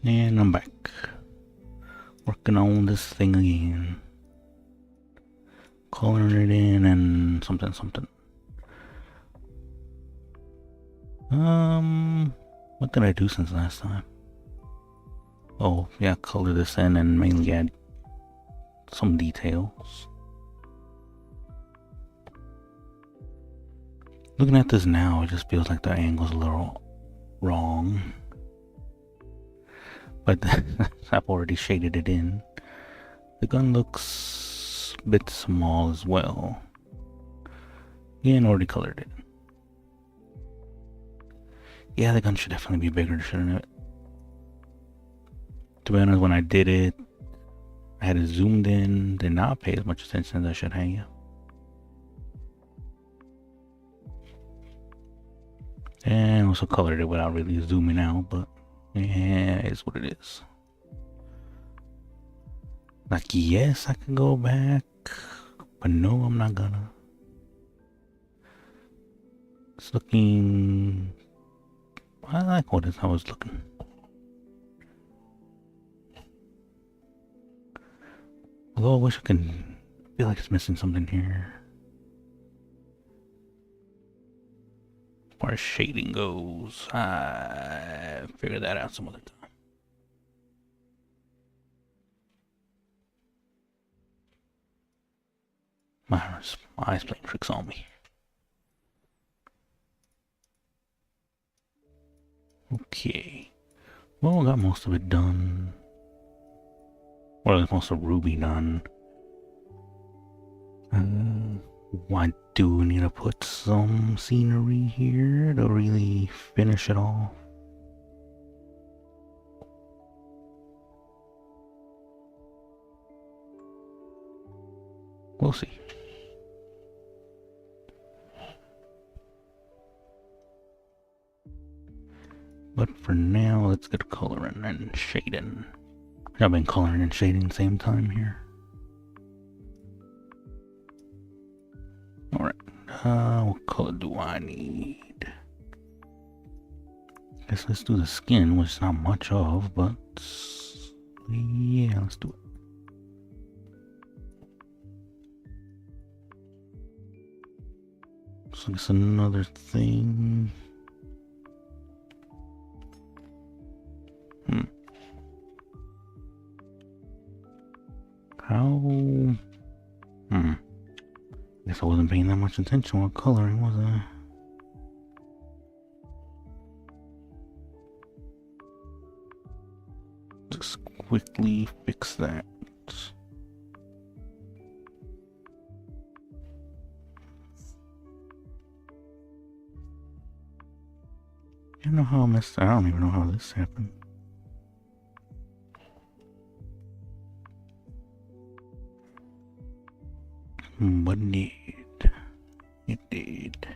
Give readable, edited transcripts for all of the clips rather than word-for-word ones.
And I'm back. Working on this thing again. Coloring it in and something. What did I do since last time? Oh, yeah, color this in and mainly add some details. Looking at this now, it just feels like the angle's a little wrong. But I've already shaded it in. The gun looks a bit small as well. And already colored it. Yeah, the gun should definitely be bigger, shouldn't it? To be honest, when I did it, I had it zoomed in, did not pay as much attention as I should have. And also colored it without really zooming out, but yeah, it's what it is. Like, yes, I can go back, but no, I'm not gonna. It's looking... I like what I was looking. Although I wish I could... I feel like it's missing something here. As far as shading goes, I figure that out some other time. My eyes playing tricks on me. Okay. Well, I got most of it done. Or at least most of Ruby done. I do need to put some scenery here to really finish it off. We'll see. But for now, let's get coloring and shading. I've been coloring and shading at the same time here. Alright, what color do I need? Guess let's do the skin, which is not much of, but yeah, let's do it. So it's another thing. How? Guess I wasn't paying that much attention while coloring, was I? Just quickly fix that. I don't know how I messed. I don't even know how this happened. But it did.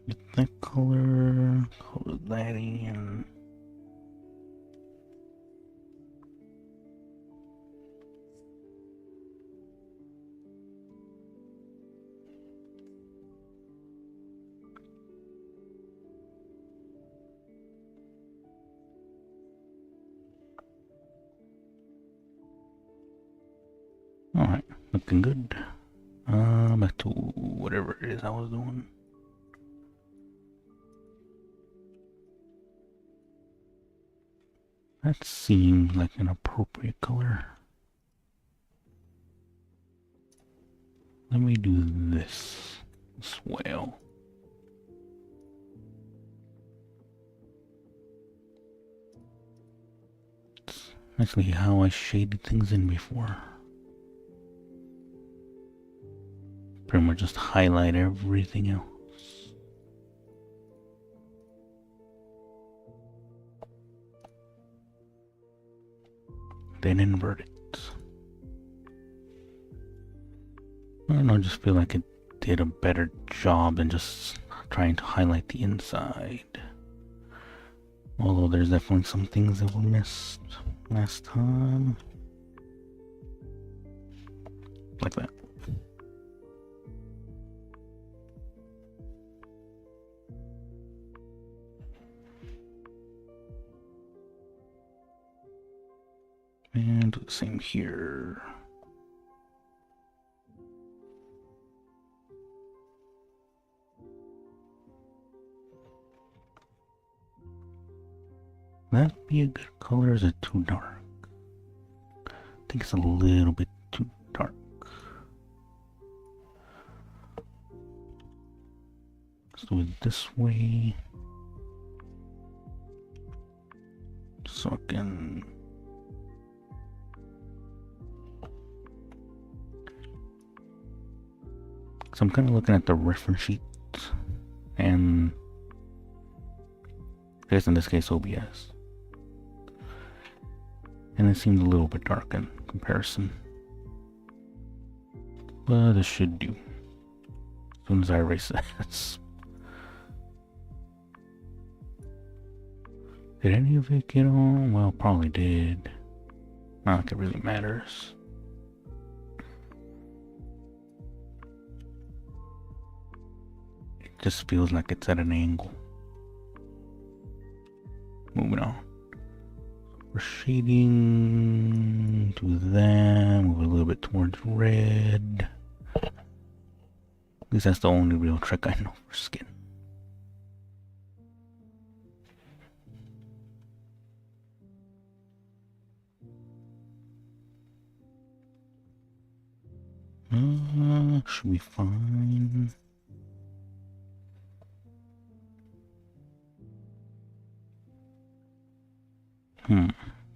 Get that color that in. Alright, looking good. Back to whatever it is I was doing. That seems like an appropriate color. Let me do this as well. It's actually how I shaded things in before. Pretty much just highlight everything else. Then invert it. I don't know, I just feel like it did a better job than just trying to highlight the inside. Although there's definitely some things that were missed last time. Like that. Same here. That'd be a good color. Is it too dark? I think it's a little bit too dark. Let's do it this way. So I can... So I'm kind of looking at the reference sheet and I guess in this case OBS. And it seemed a little bit dark in comparison. But it should do. As soon as I erase this. Did any of it get on? Well, probably did. Not like it really matters. It just feels like it's at an angle. Moving on. We're shading to that, move a little bit towards red. At least that's the only real trick I know for skin. Should be fine.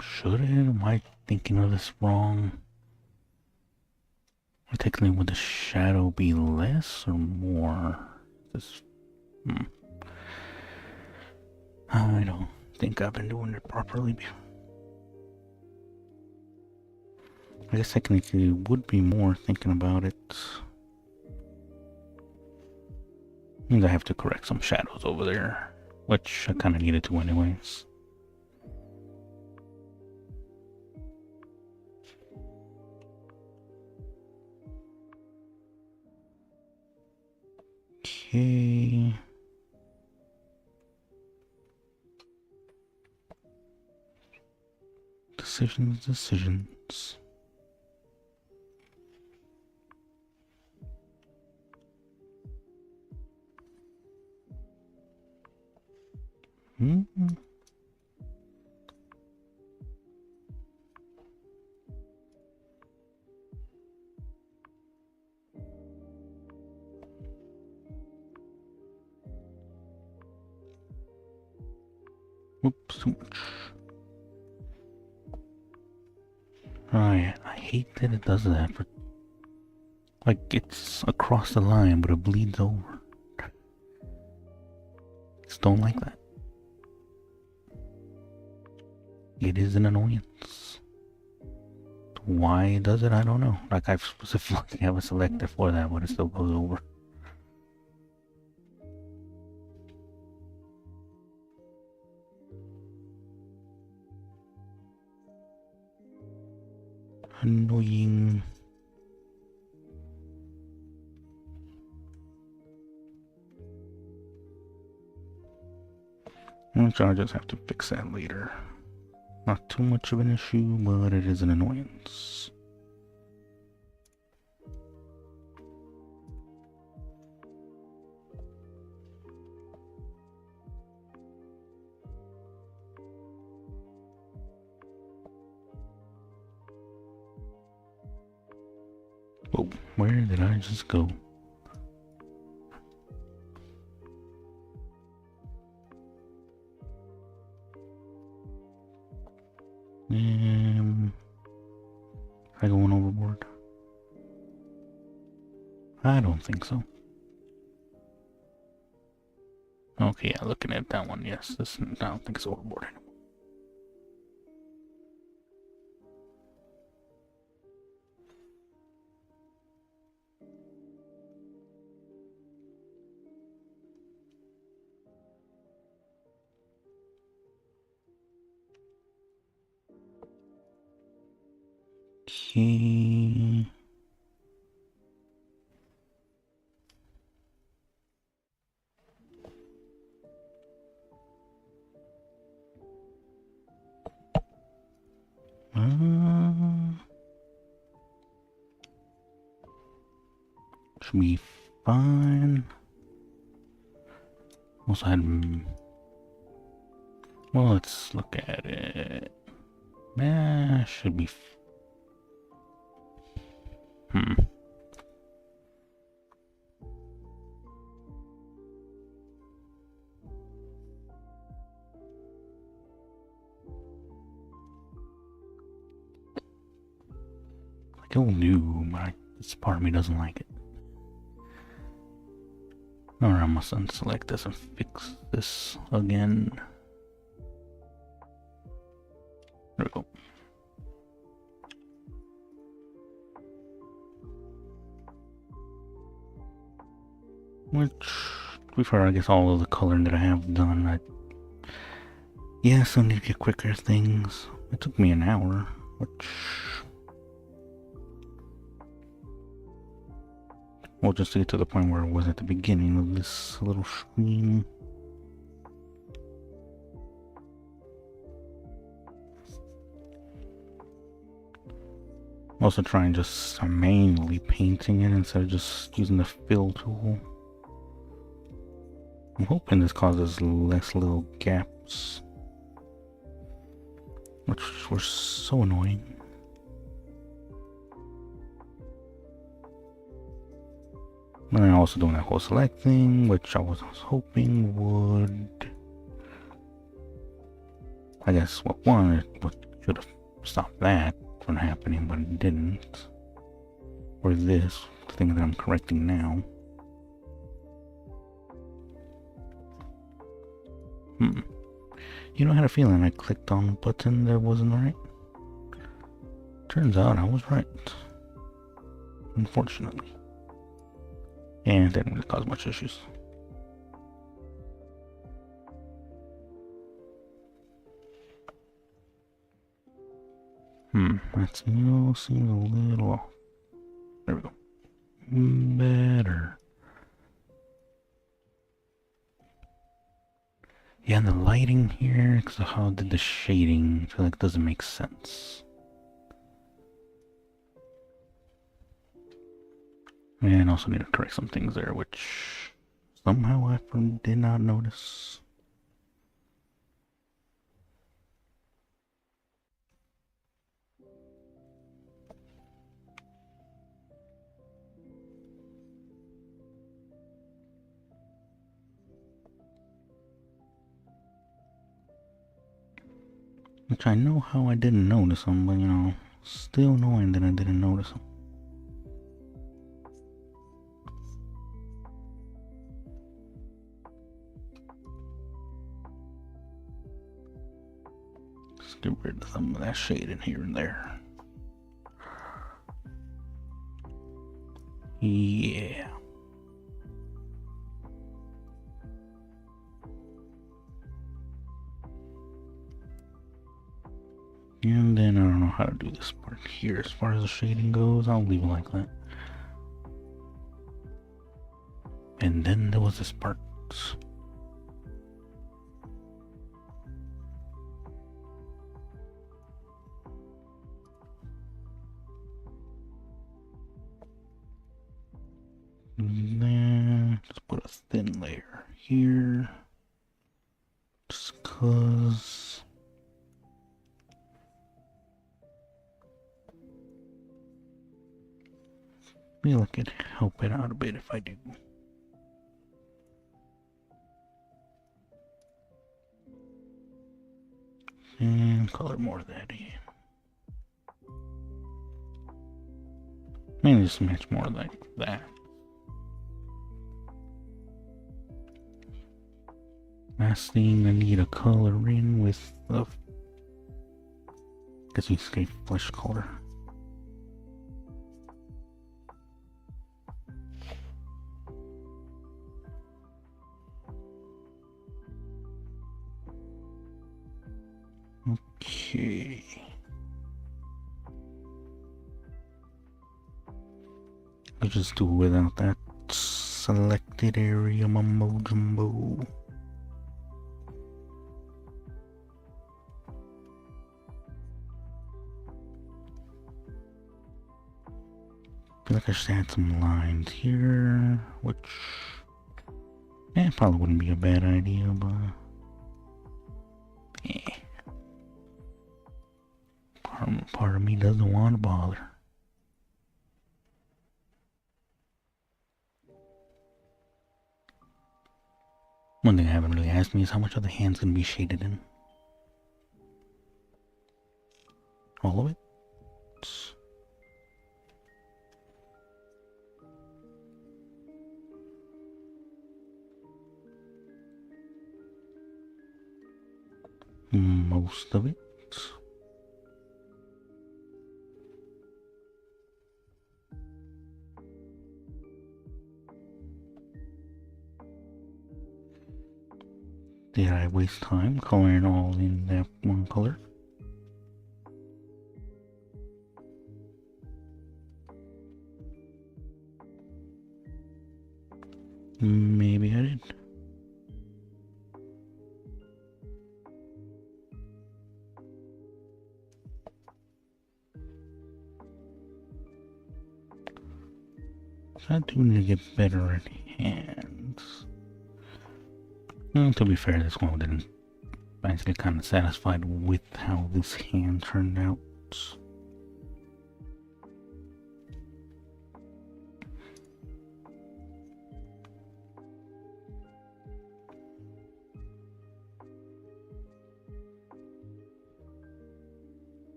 Should it? Am I thinking of this wrong? Technically, would the shadow be less or more? This, I don't think I've been doing it properly. I guess technically it would be more thinking about it. Means I have to correct some shadows over there, which I kind of needed to anyways. Okay. Decisions. Oops, too much. I hate that it does that. Like, it's across the line, but it bleeds over. Just don't like that. It is an annoyance. Why it does it, I don't know. Like, I've specifically have a selector for that, but it still goes over. Annoying. I'm sure I'll just have to fix that later. Not too much of an issue, but it is an annoyance. Whoa, where did I just go? Am I going overboard? I don't think so. Okay, yeah, looking at that one, yes. This, I don't think it's overboard anymore. Okay. Should be fine. Also had... Well, let's look at it. Should be... Like, oh no, but this part of me doesn't like it. Alright, I must unselect this and fix this again. There we go. Which, to be fair, I guess all of the coloring that I have done, yeah, still need to get quicker things. It took me an hour, which... Well, just to get to the point where it was at the beginning of this little stream. Also trying just manually painting it instead of just using the fill tool. I'm hoping this causes less little gaps, which were so annoying. And I'm also doing that whole select thing, which I was hoping would, I guess, should have stopped that from happening, but it didn't. Or this, the thing that I'm correcting now. You know, I had a feeling I clicked on a button that wasn't right. Turns out I was right. Unfortunately. And that didn't really cause much issues. That still seems a little off. There we go. Better. Yeah, and the lighting here, because of how I did the shading, I feel like it doesn't make sense. And also need to correct some things there, which somehow I did not notice. Which I know how I didn't notice them, but you know, still knowing that I didn't notice them. Let's get rid of some of that shading here and there. Yeah. And then I don't know how to do this part here as far as the shading goes. I'll leave it like that. And then there was this part. Then just put a thin layer here. Just cause. I feel like it'd help it out a bit if I do. And color more of that in. Maybe just much more like that. Last thing I need a color in with the, guess we say flesh color. Okay. I'll just do without that selected area mumbo jumbo. feel like I should add some lines here, which probably wouldn't be a bad idea, but part of me doesn't want to bother. One thing I haven't really asked me is how much of the hand's gonna be shaded in. All of it? Most of it. Did I waste time coloring all in that one color? Maybe I did. So I do need to get better at hands. Well, to be fair, this one didn't. I just get kind of satisfied with how this hand turned out.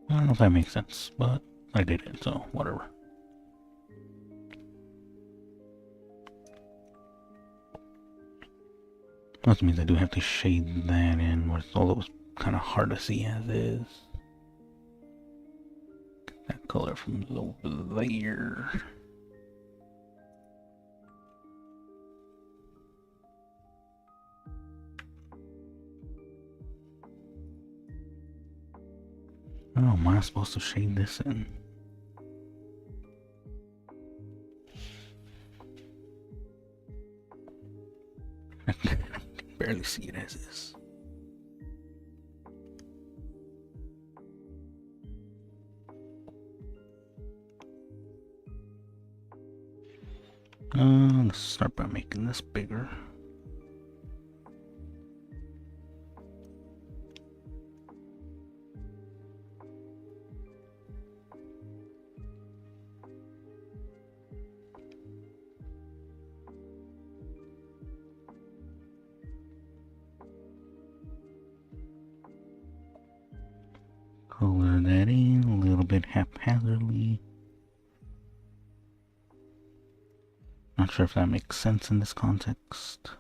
I don't know if that makes sense, but I did it, so whatever. That means I do have to shade that in, although it's kind of hard to see as is. Get that color from over there. Oh, am I supposed to shade this in? I can barely see it as is. Let's start by making this bigger. Color that in a little bit haphazardly. Not sure if that makes sense in this context.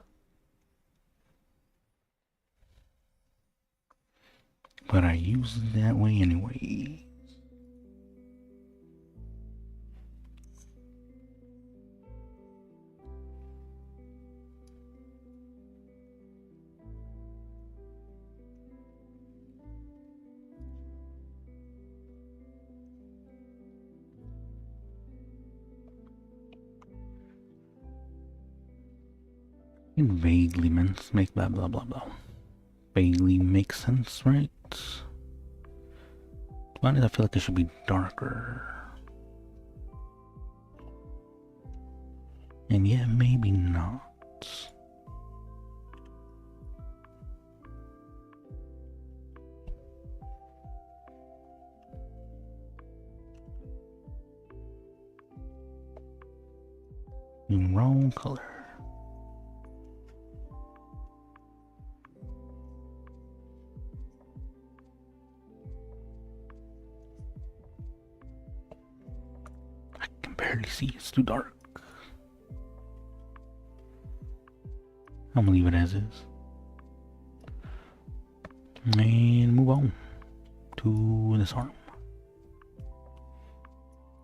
But I use it that way anyway. It vaguely make blah blah blah blah. Vaguely makes sense, right? Why did I feel like it should be darker? And yet maybe not. Wrong color. I can barely see, it's too dark. I'm gonna leave it as is. And move on to this arm.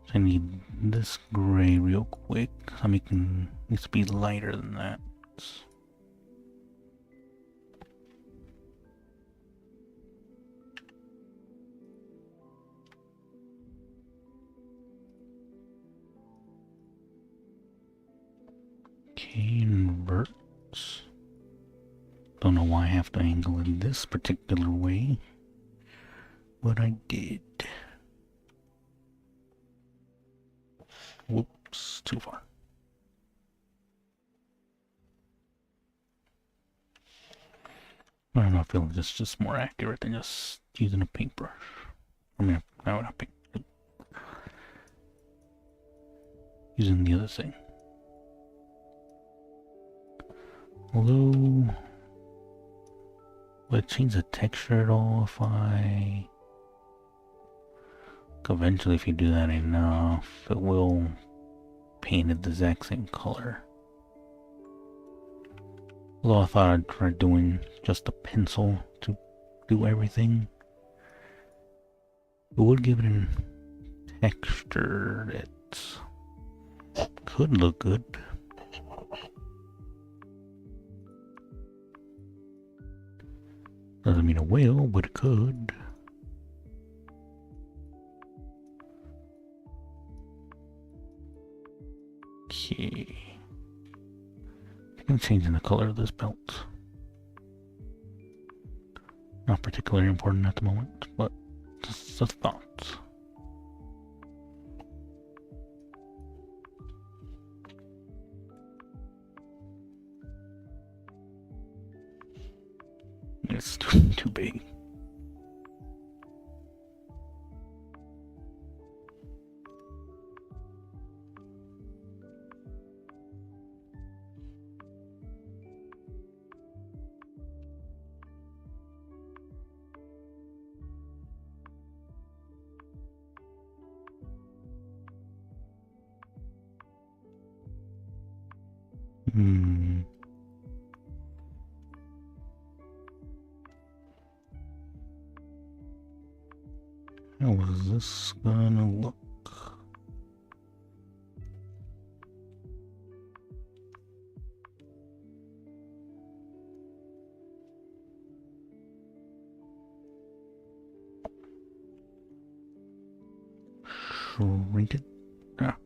So I need this gray real quick. So it needs to be lighter than that. Okay, inverts. Don't know why I have to angle it this particular way, but I did. Whoops, too far. I don't know, I feel like it's just more accurate than just using a paintbrush. I mean, no, not paint. Using the other thing. Although, would it change the texture at all if I... Eventually, if you do that enough, it will paint it the exact same color. Although I thought I'd try doing just a pencil to do everything. It would give it a texture that could look good. Doesn't mean it will, but it could. Okay. I'm changing the color of this belt. Not particularly important at the moment, but just a thought. It's too big. How is this gonna look? Shrink it? Ah.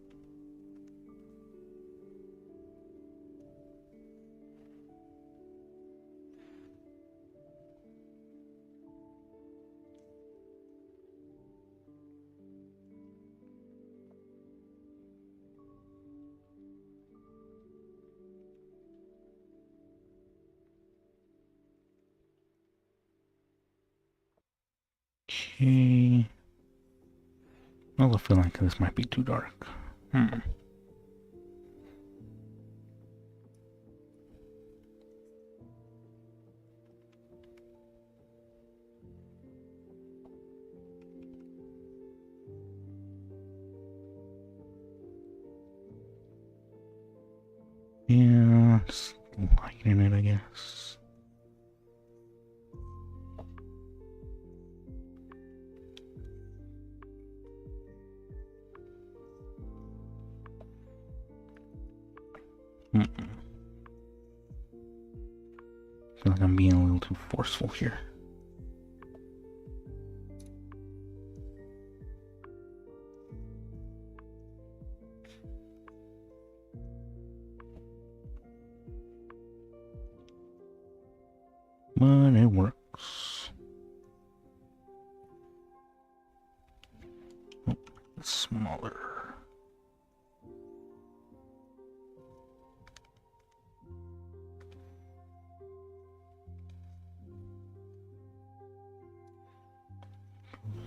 Okay. I feel like this might be too dark. Yeah, just lighting it, I guess. I feel like I'm being a little too forceful here. But it works. Oh, it's smaller.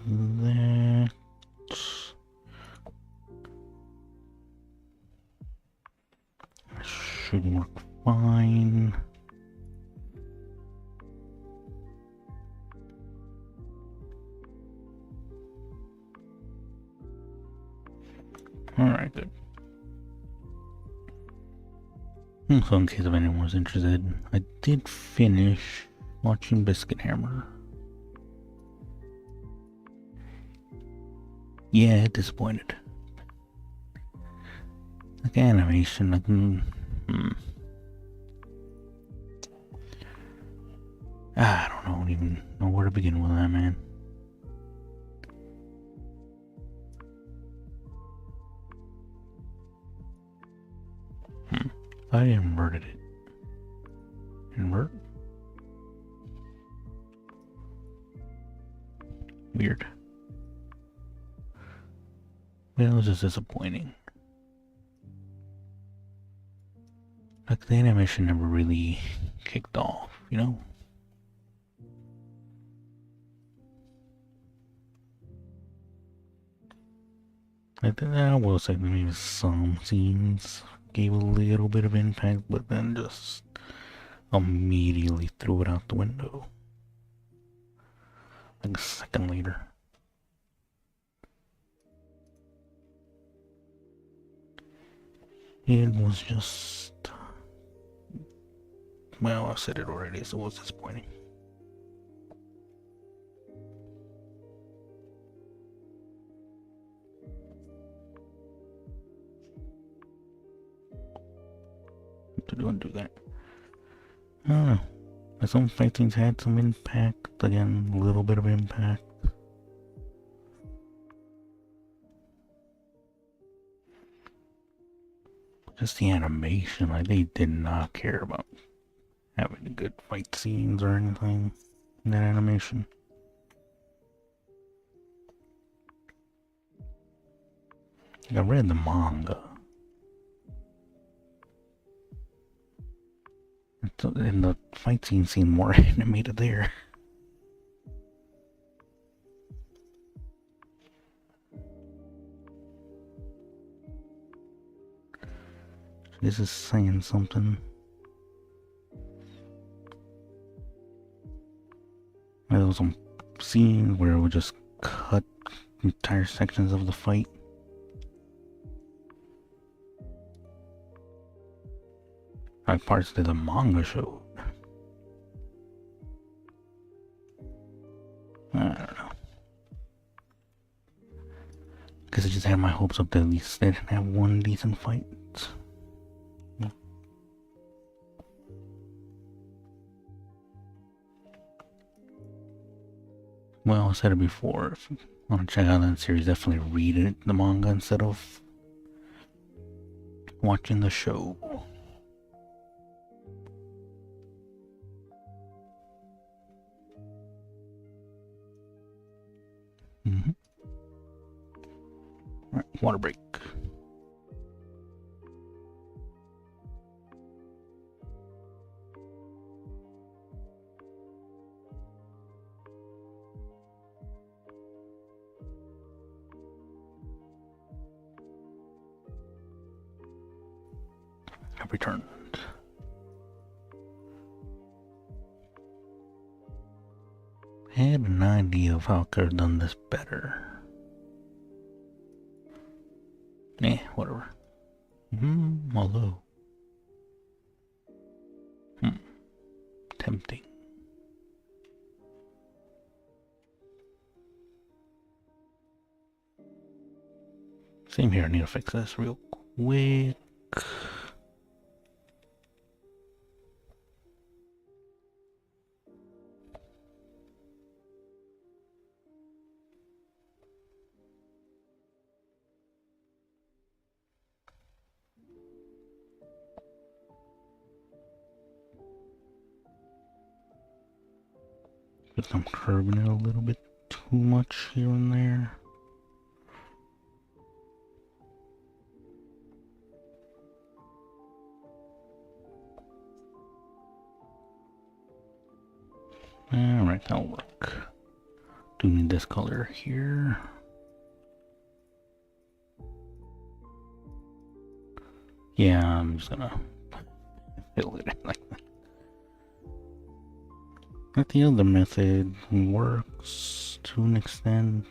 That should work fine. Alright, good. So in case of anyone was interested, I did finish watching Biscuit Hammer. Yeah, disappointed. Like animation, like I don't even know where to begin with that, man. I inverted it. Invert? Weird. Well, it was just disappointing. Like the animation never really kicked off, you know? I will say maybe some scenes gave a little bit of impact, but then just immediately threw it out the window. Like a second later. It was just... Well, I said it already, so it was disappointing. To do and do that. I don't know. Some fight scenes had some impact. Again, a little bit of impact. Just the animation, like they did not care about having good fight scenes or anything in that animation. I read the manga. And the fight scene seemed more animated there. This is saying something. There was some scenes where it would just cut entire sections of the fight. Like parts that the manga showed. I don't know. Because I just had my hopes up that at least they didn't have one decent fight. Well, I said it before. If you want to check out that series, definitely read it, the manga, instead of watching the show. Alright, water break. I've returned. I had an idea of how I could have done this better. Whatever. Although. Tempting. Same here, I need to fix this real quick. But I'm curving it a little bit too much here and there. Alright, that'll work. Do need this color here. Yeah, I'm just gonna fill it in like that. But the other method works to an extent.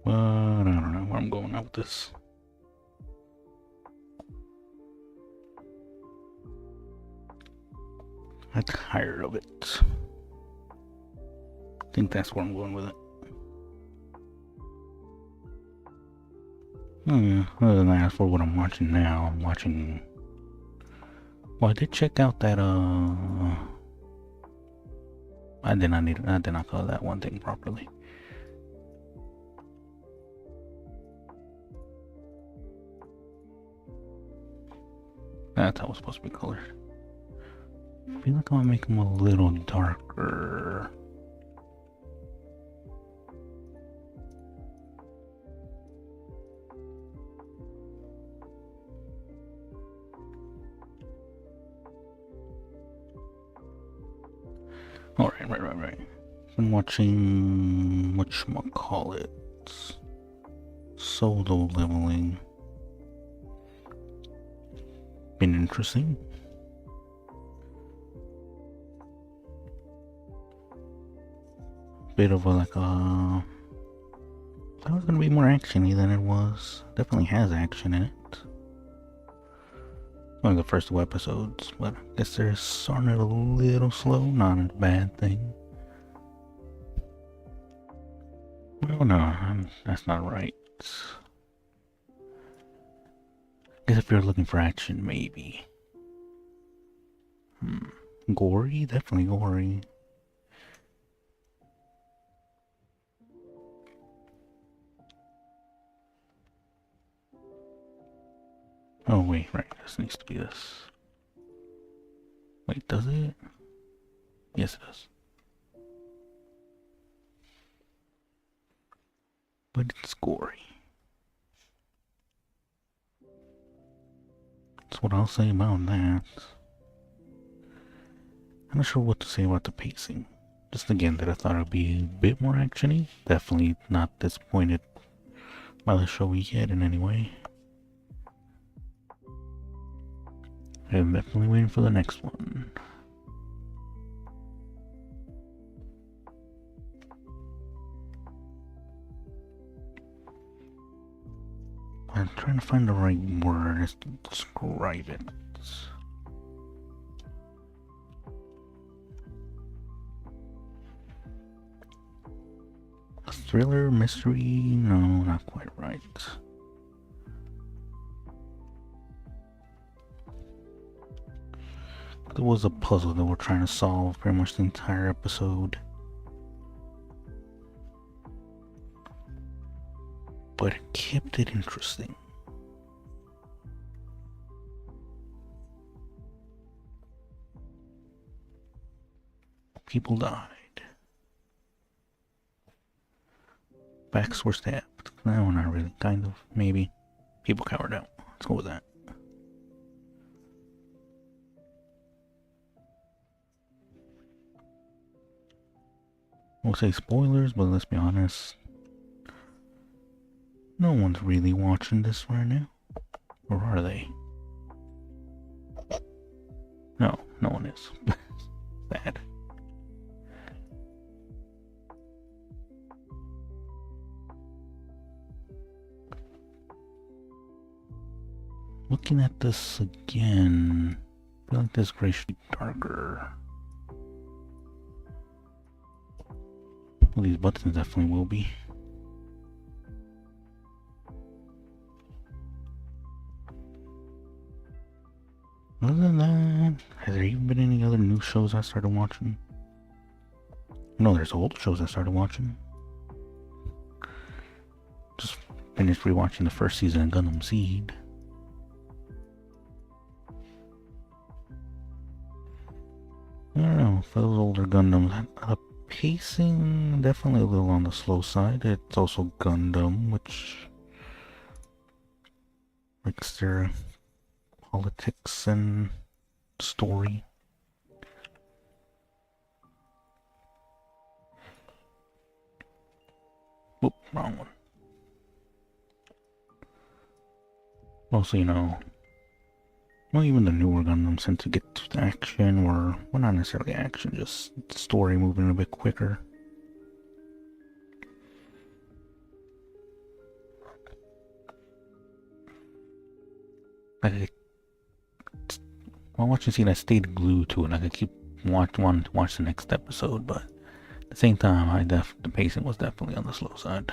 But I don't know where I'm going out with this. I'm tired of it. I think that's where I'm going with it. Other than that, for what I'm watching now, I'm watching... Well, I did check out that, I did not call that one thing properly. That's how it's supposed to be colored. I feel like I'm gonna make them a little darker. Right. Been watching whatchamacallit, Solo Leveling. Been interesting. Bit of a like a. I thought it was gonna be more actiony than it was. Definitely has action in it. Only the first 2 episodes, but I guess they're starting it a little slow. Not a bad thing. Well, no, that's not right. I guess if you're looking for action, maybe. Gory? Definitely gory. Oh, wait, right. This needs to be this. Wait, does it? Yes, it does. But it's gory. That's what I'll say about that. I'm not sure what to say about the pacing. Just again, that I thought it would be a bit more actiony. Definitely not disappointed by the show yet in any way. I'm definitely waiting for the next one. I'm trying to find the right words to describe it. A thriller, mystery? No, not quite right. There was a puzzle that we're trying to solve pretty much the entire episode. But it kept it interesting. People died. Backs were stabbed. No, not really. Kind of. Maybe. People cowered out. Let's go with that. We'll say spoilers, but let's be honest. No one's really watching this right now. Or are they? No, no one is. Bad. Looking at this again, I feel like this gray should be darker. Well, these buttons definitely will be. Other than that, has there even been any other new shows I started watching? No, there's old shows I started watching. Just finished rewatching the first season of Gundam Seed. I don't know, for those older Gundams, the pacing definitely a little on the slow side. It's also Gundam, which makes their politics and story. Whoop, wrong one. Also, you know, well, even the newer Gundams tend to get to action, or, well, not necessarily action, just story moving a bit quicker. While watching Seed, I stayed glued to it. I could keep wanting to watch the next episode, but at the same time, the pacing was definitely on the slow side.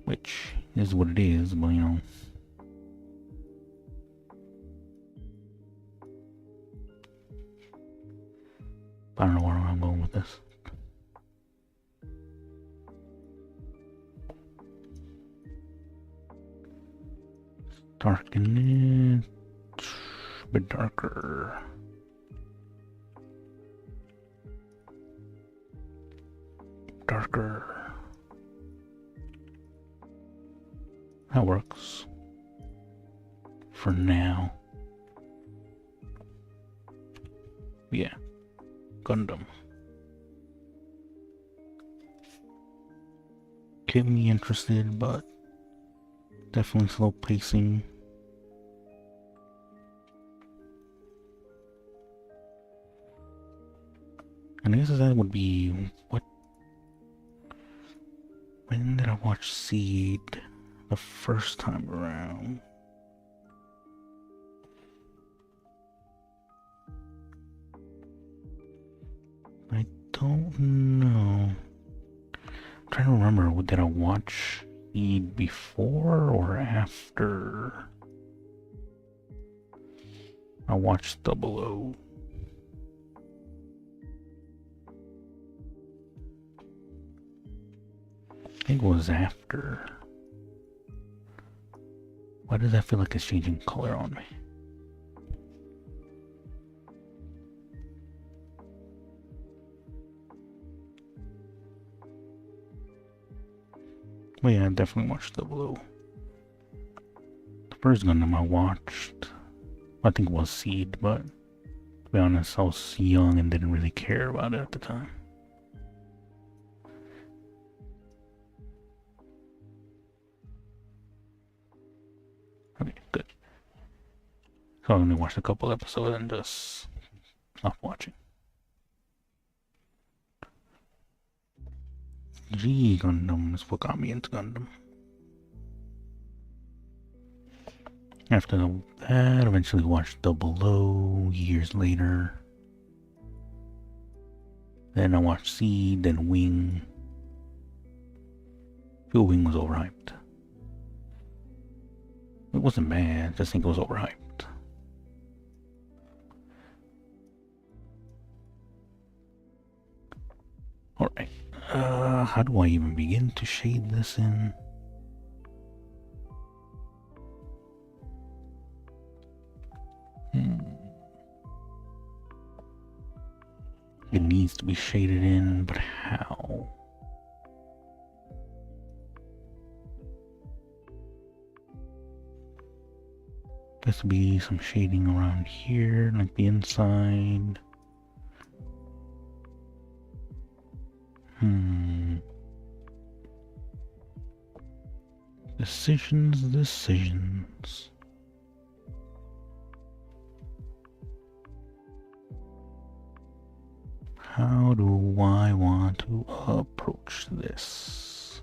Which is what it is, but you know. I don't know where I'm going with this. Darken it a bit darker. Darker. That works. For now. Yeah, Gundam. Kept me interested, but definitely slow pacing. And I guess that would be what. When did I watch Seed the first time around? I don't know. I'm trying to remember, did I watch Seed before or after I watched Double O? I think it was after. Why does that feel like it's changing color on me? Well, yeah, I definitely watched Double O. The first Gundam I watched, I think it was Seed, but to be honest, I was young and didn't really care about it at the time. Okay, good. So I only watched a couple episodes and just stopped watching. G Gundam is what got me into Gundam. After that, eventually watched Double O years later. Then I watched Seed, then Wing. I feel Wing was overhyped. It wasn't bad, I just think it was overhyped. Alright, how do I even begin to shade this in? It needs to be shaded in, but how? There's to be some shading around here, like the inside. Decisions. How do I want to approach this?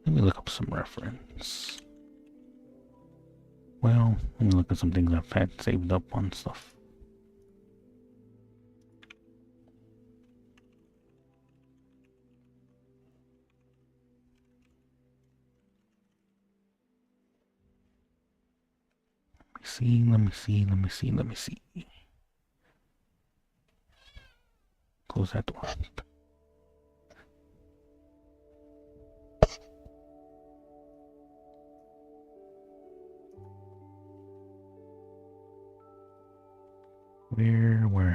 Let me look up some reference. Well, let me look at some things I've had saved up on stuff. Let me see. Close that door. Where am I?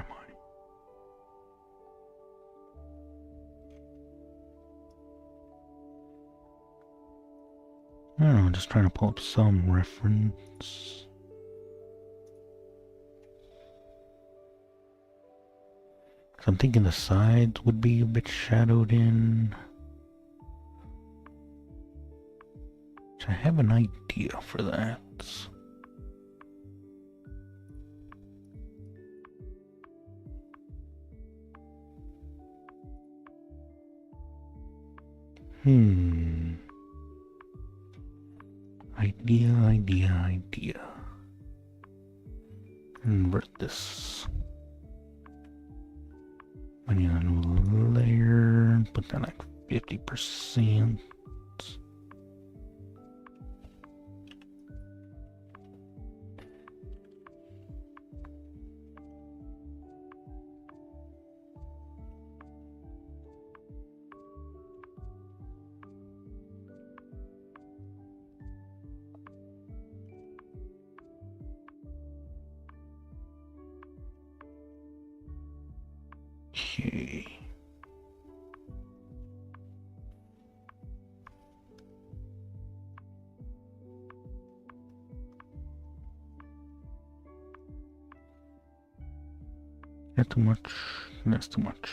I don't know, I'm just trying to pull up some reference. I'm thinking the sides would be a bit shadowed in. I have an idea for that. Idea. Invert this. I need a new layer. Put that like 50%. Okay. That's too much. That's too much.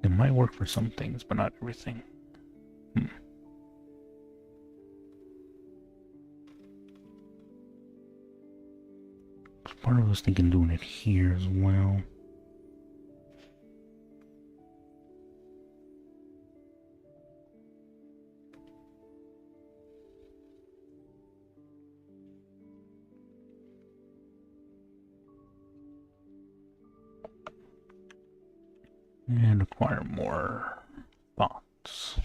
It might work for some things, but not everything. Part of us thinking doing it here as well. And acquire more bots.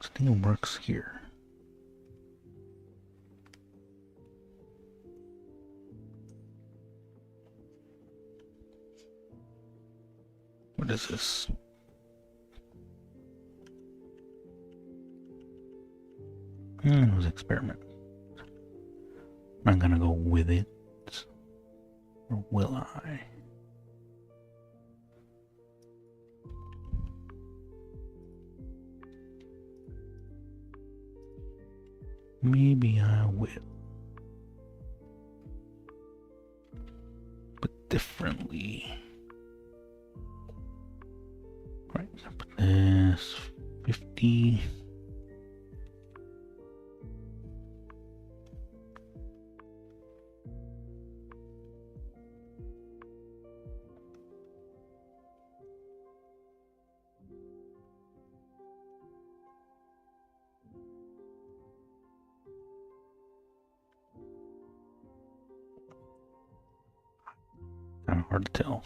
Still works here. What is this? It was experiment. I'm gonna go with it. Or will I? Maybe I will. But differently. Right, I'll put this 50. Kind of hard to tell.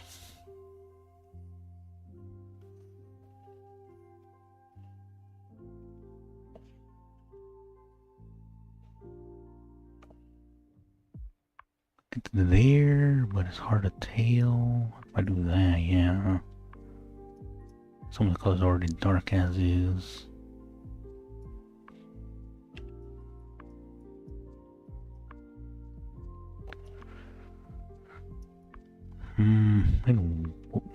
It's there, but it's hard to tell. If I do that, yeah. Some of the colors are already dark as is.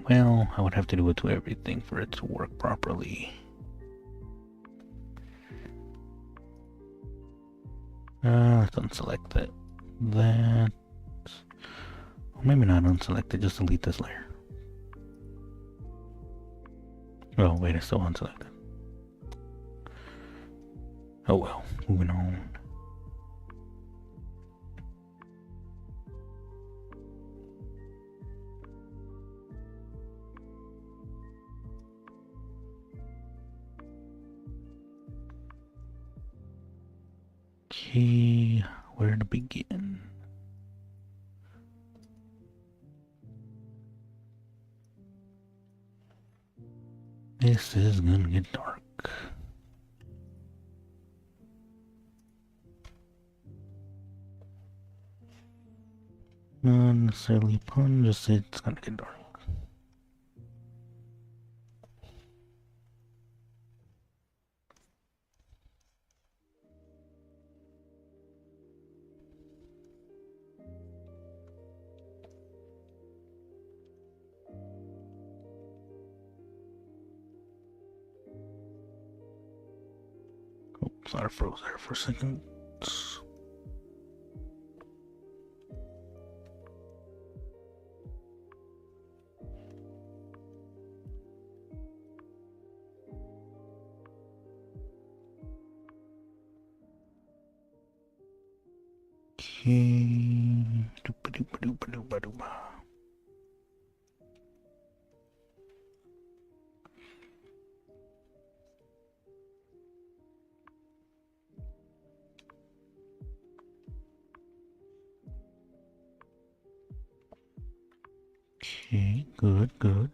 Well, I would have to do it to everything for it to work properly. Let's unselect it. That. Or maybe not unselect it, just delete this layer. Oh, wait, it's still unselected. Oh well, moving on. Okay, where to begin? This is gonna get dark. Not necessarily pun, just it's gonna get dark. Thought I froze there for a second. Okay. Doopa-doopa-doopa-doopa-doopa. Okay, good, good.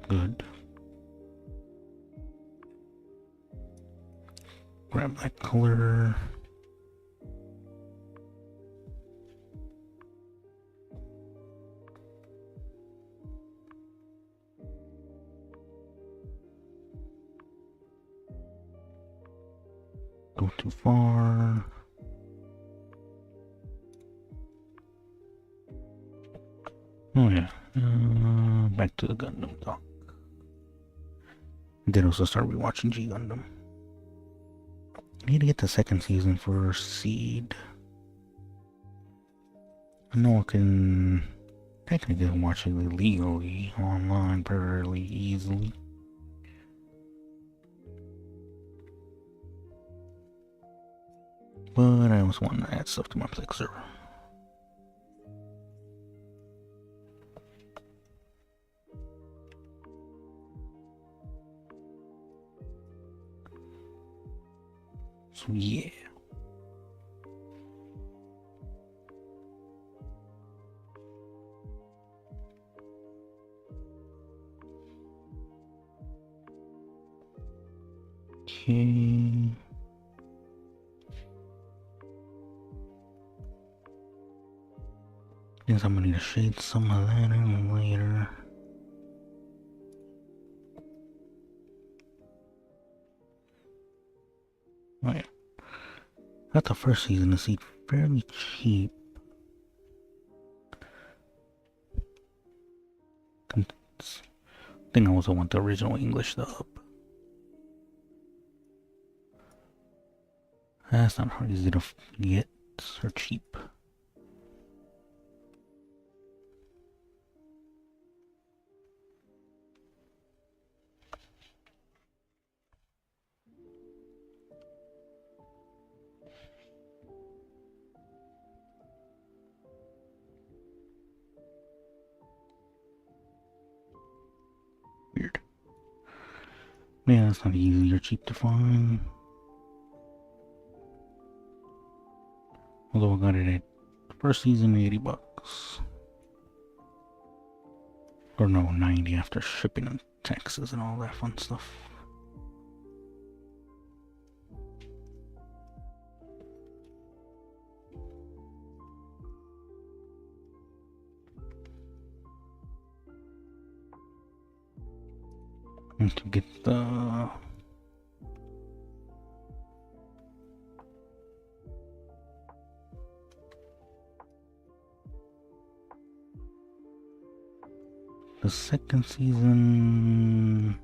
Good. Grab that color. go too far. Oh yeah, back to the Gundam talk. I did also start rewatching G Gundam. I need to get the second season for Seed. I know I can technically watch it legally online fairly easily. But I also want to add stuff to my Plex server. So yeah. Okay. Guess I'm gonna need to shade some of that in later. Oh yeah. Got the first season of Seed fairly cheap. I think I also want the original English dub. That's not hard easy to get or cheap. Weird. Yeah, it's not easy or cheap to find. Although I got it at first season, $80. Or no, 90 after shipping and taxes and all that fun stuff. And to get the second season,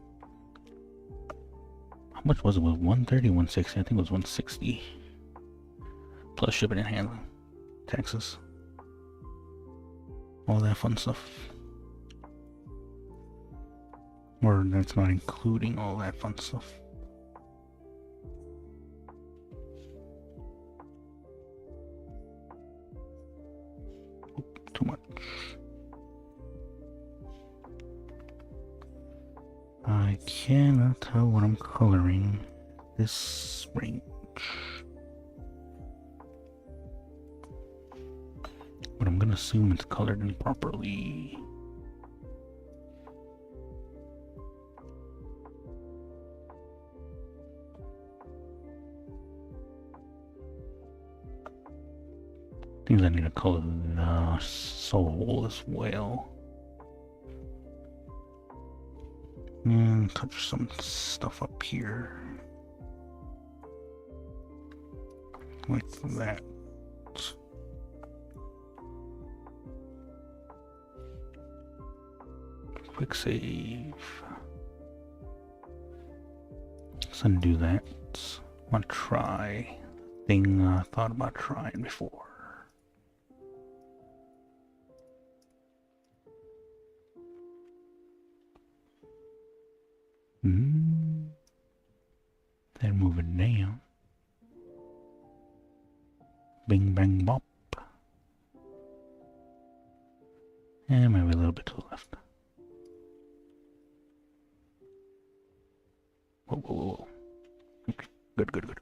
how much was it? Was 130, 160? I think it was 160 plus shipping and handling, taxes, all that fun stuff. Or that's not including all that fun stuff. Too much. I cannot tell what I'm coloring this range. But I'm gonna assume it's colored improperly. Things I need to color the soul as well. And touch some stuff up here. Like that. Quick save. Let's undo that. I want to try a thing I thought about trying before. Then move it down. Bing bang bop. And maybe a little bit to the left. Whoa, whoa, whoa. Okay, good, good, good, good.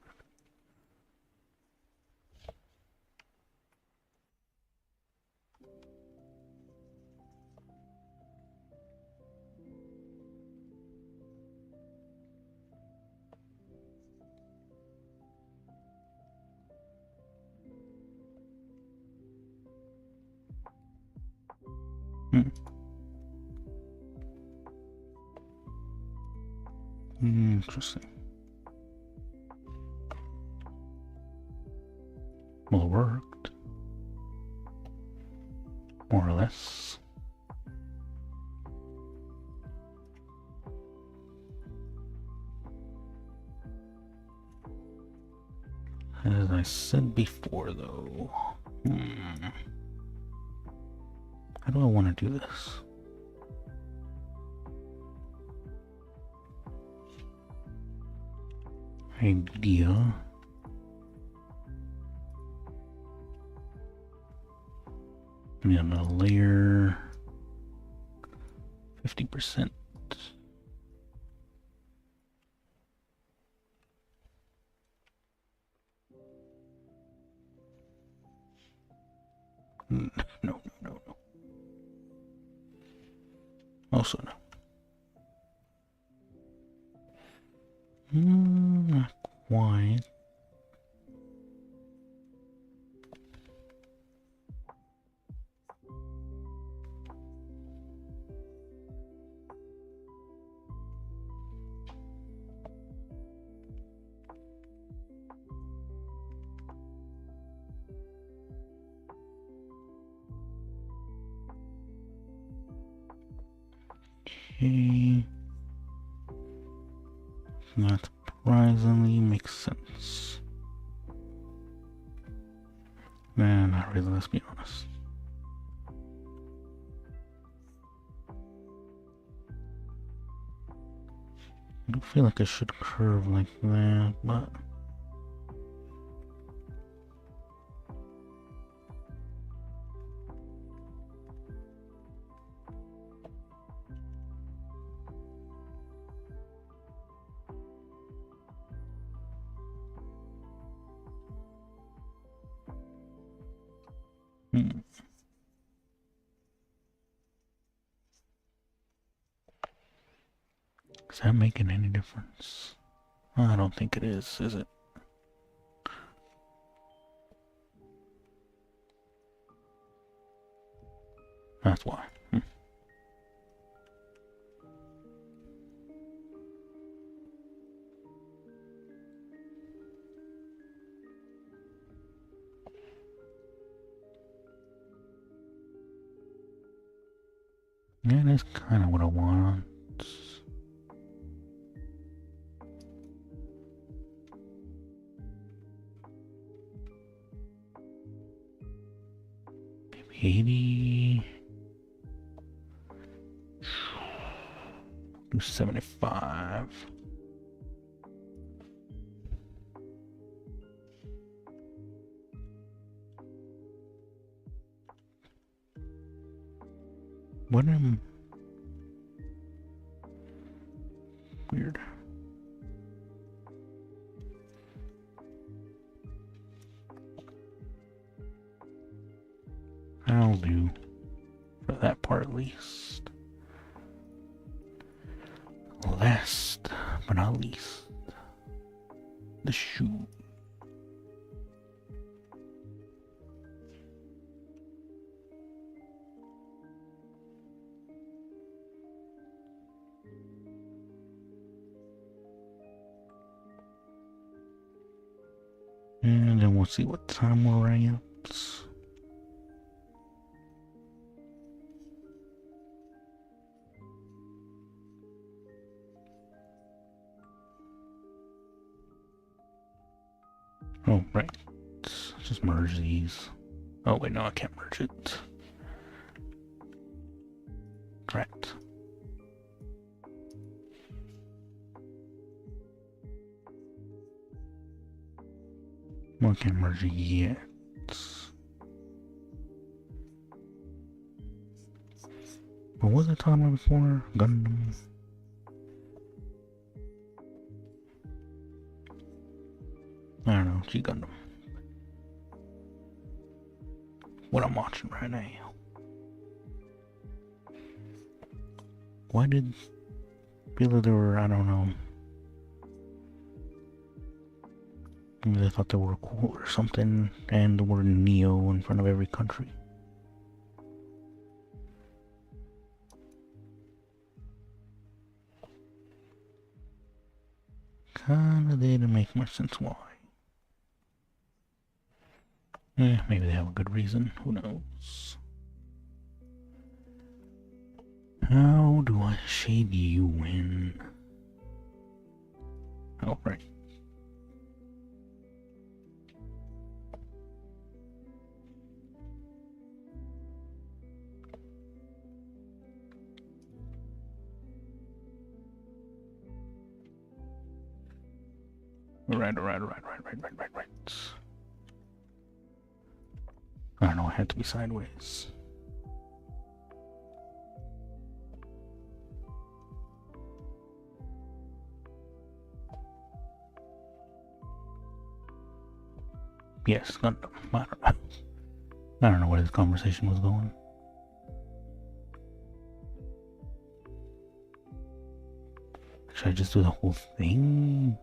Interesting. Well, it worked. More or less. As I said before, though, how do I want to do this? Idea. And then a layer 50%. No. Also no. Not quite. Okay. That surprisingly makes sense. Nah, not really, let's be honest. I don't feel like I should curve like that, but... Is that making any difference? I don't think it is it? That's why. Yeah, that's kind of what I want. Maybe 80. Do 75. What am... Weird. I'll do for that part at least. Last but not least, the shoe. And then we'll see what time we're at. Oh, right. Just merge these. Oh, wait, no, I can't merge it. Correct. Well, I can't merge it yet. What was I talking about before? Gundam. I don't know, G Gundam. What I'm watching right now. Why did people there were, I don't know. Maybe they thought they were cool or something, and the word Neo in front of every country. Kinda didn't make much sense why. Maybe they have a good reason. Who knows? How do I shade you in? Oh, right. Right. I don't know, I had to be sideways. Yes, Gundam. I don't know where this conversation was going. Should I just do the whole thing?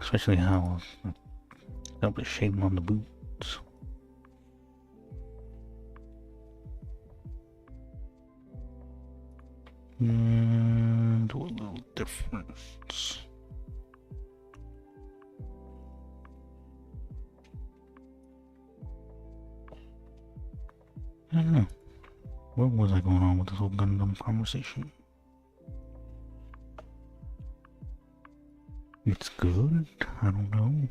Especially how I'll be shading on the boots. Do a little difference. I don't know. What was I going on with this whole Gundam conversation? It's good? I don't know.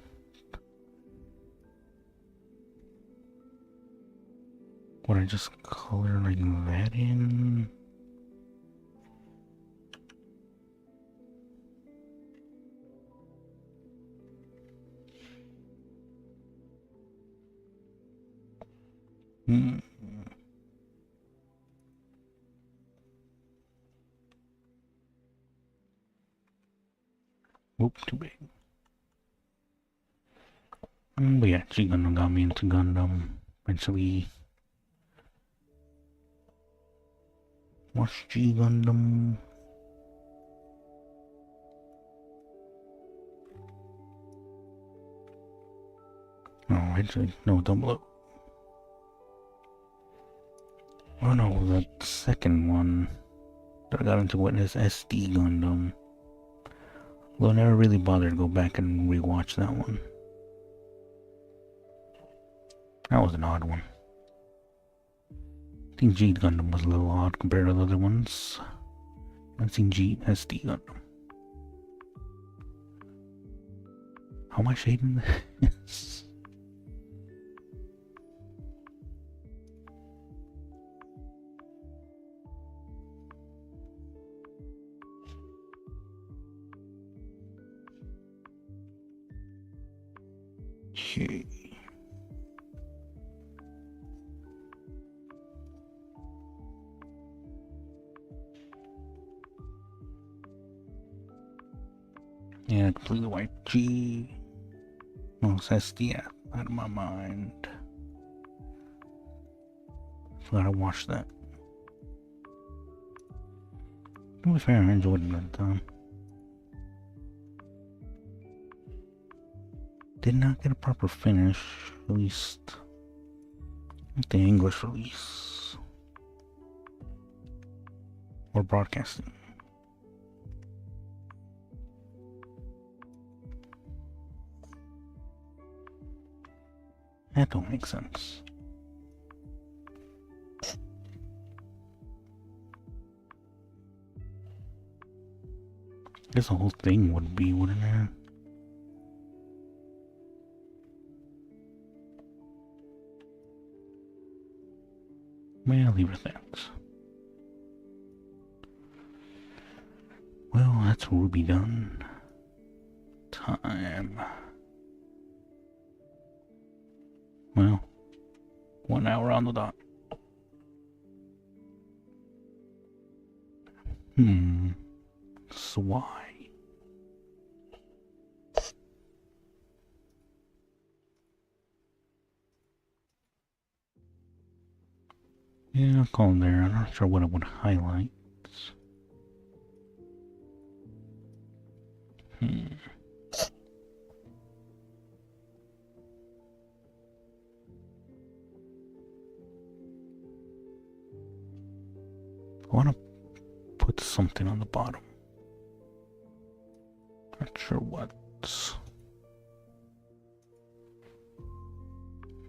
Would I just color like that in? Whoop, too big. But yeah, G Gundam got me into Gundam. Eventually watched G Gundam. No, actually, no, Double O. Oh no, the second one that I got into witness SD Gundam. Though I never really bothered to go back and rewatch that one. That was an odd one. I think G Gundam was a little odd compared to the other ones. I've seen G SD Gundam. How am I shading this? Okay. Yeah, completely wiped G. No, it's SD out of my mind. Forgot to watch that. To be fair, I enjoyed it at the time. Did not get a proper finish, at least with the English release or broadcasting. That don't make sense. I guess the whole thing would be, wouldn't it? Well, I'll leave it at that. Well, that's Ruby done. Time. Well, 1 hour on the dot. So why? Yeah, I'll call there. I'm not sure what I would highlight. I want to put something on the bottom. Not sure what.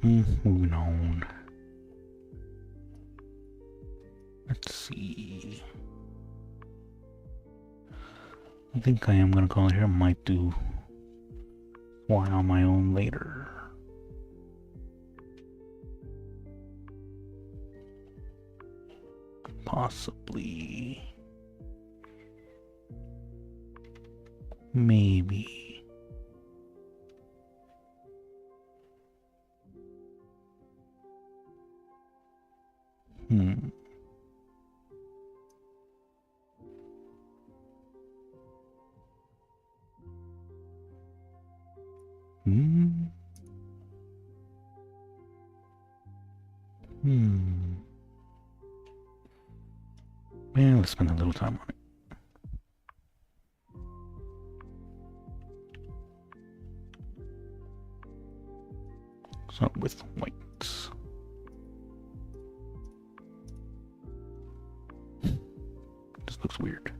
Moving on. Let's see. I think I am gonna call it here. I might do one on my own later. Possibly. Maybe. Hmm. Hmm. Hmm. Man, let's spend a little time on it. Start with whites. This looks weird.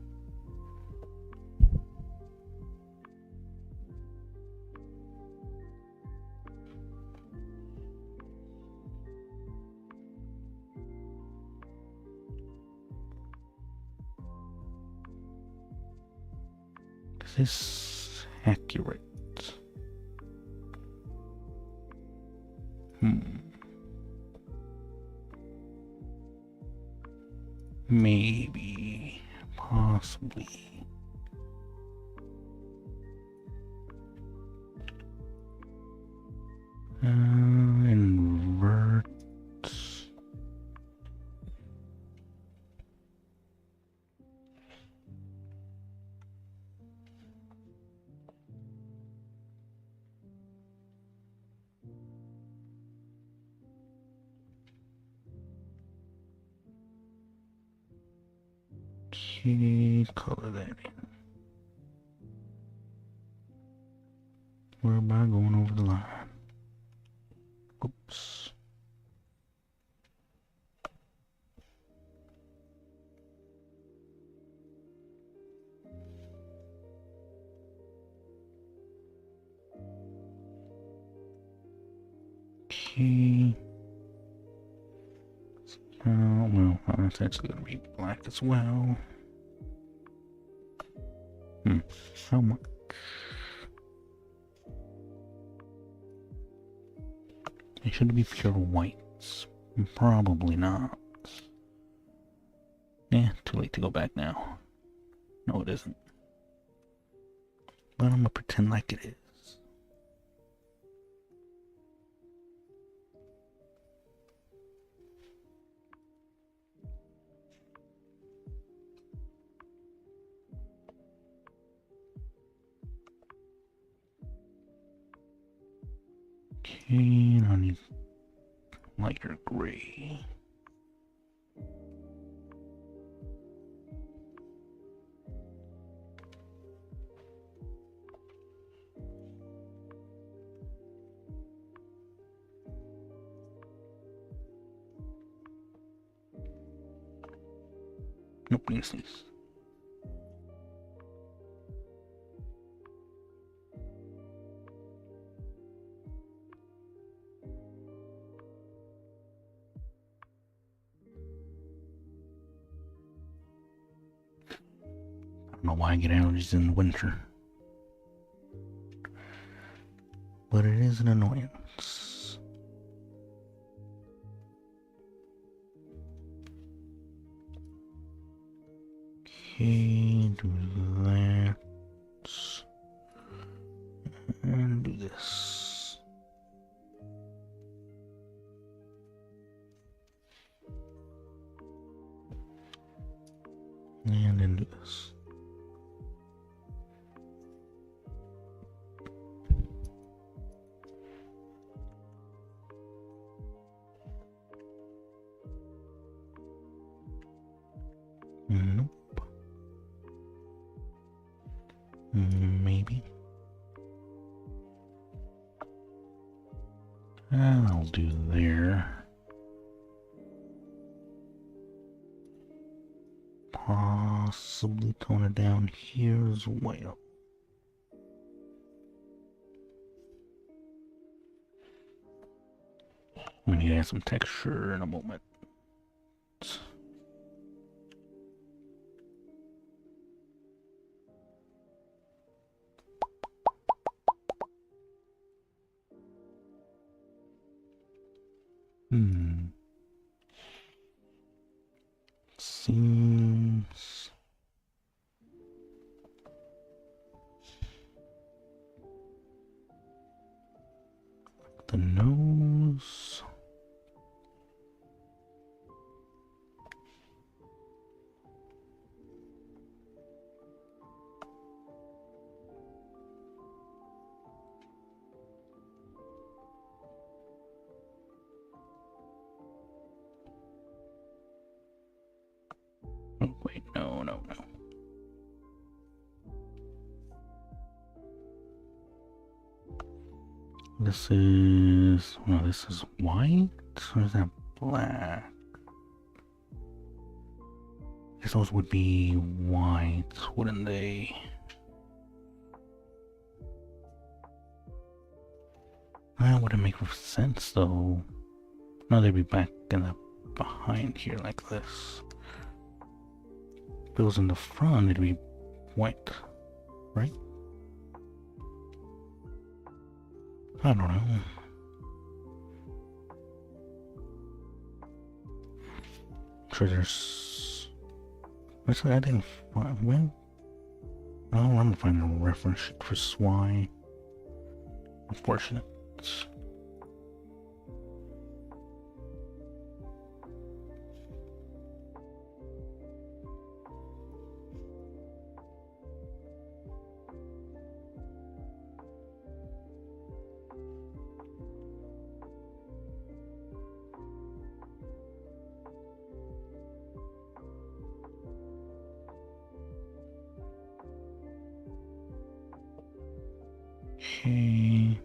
Is this accurate? Maybe. Possibly. Invert. Okay, color that in. Where am I going over the line? Oops. Okay. Well, that's actually going to be black as well. How much? It should be pure whites. Probably not. Yeah, too late to go back now. No, it isn't. But I'm gonna pretend like it is. Okay, I need lighter gray. Nope, need to sneeze. I don't know why I get allergies in the winter. But it is an annoyance. Okay, do that. And do this. And then do this. Nope. Maybe. I'll do there. Possibly tone it down here as well. We need to add some texture in a moment. Seems the nose. Oh wait, no. This is white, or is that black? I guess those would be white, wouldn't they? That wouldn't make sense though. No, they'd be back in the behind here like this. If it was in the front, it'd be white, right? I don't know. I'm sure there's... Actually, I didn't find... Well... I don't remember finding a reference sheet for Swine. Unfortunate. Okay.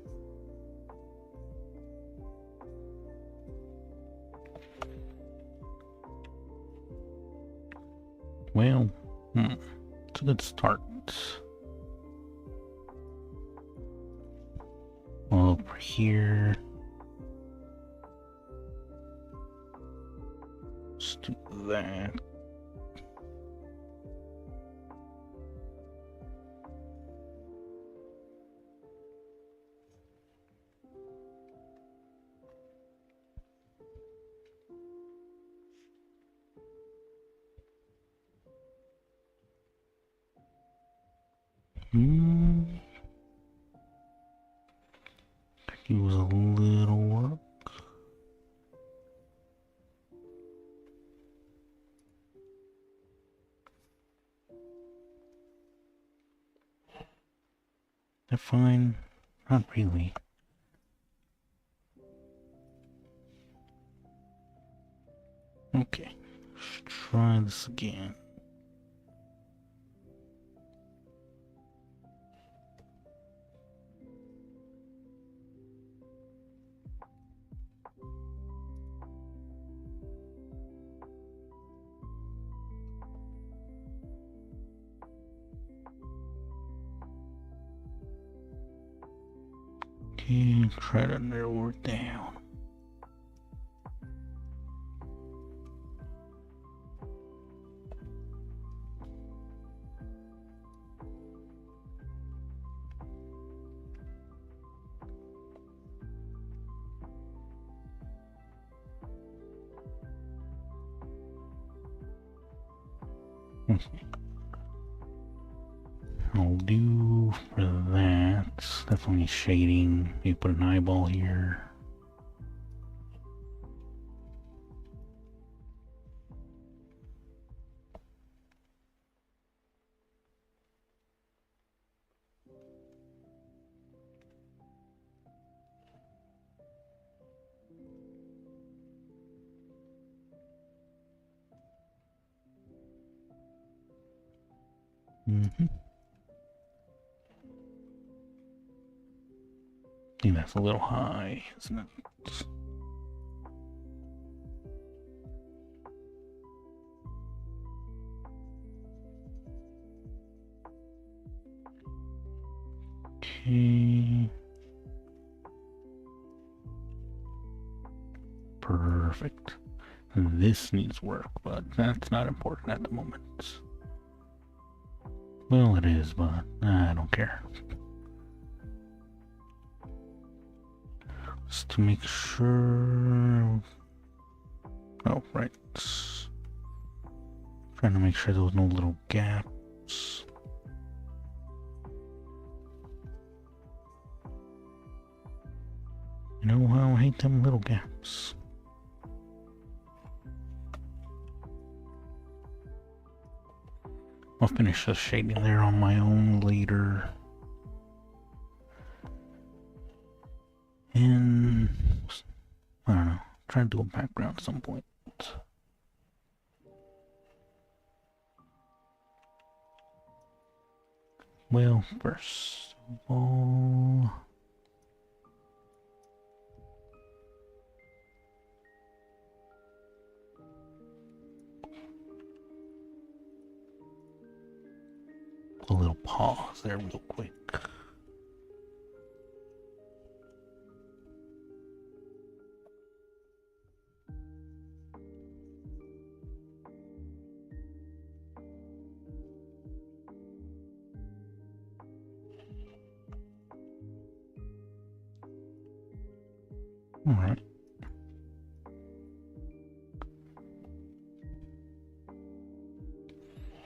Well, it's a good start. Over here. Let's do that. Could use a little work. They're fine. Not really. Okay. Let's try this again. Okay, try to narrow it down. I'll do for that, definitely shading. Maybe put an eyeball here. I think that's a little high, isn't it? Okay. Perfect. This needs work, but that's not important at the moment. Well, it is, but I don't care. Just to make sure... Oh, right. Trying to make sure there was no little gaps. You know how I hate them little gaps. I'll finish the shading there on my own later. And I don't know, try to do a background at some point. Well, first of all, a little pause there real quick. All right.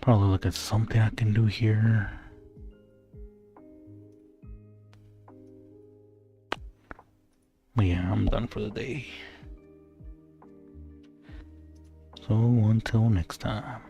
Probably look at something I can do here. But yeah, I'm done for the day. So until next time.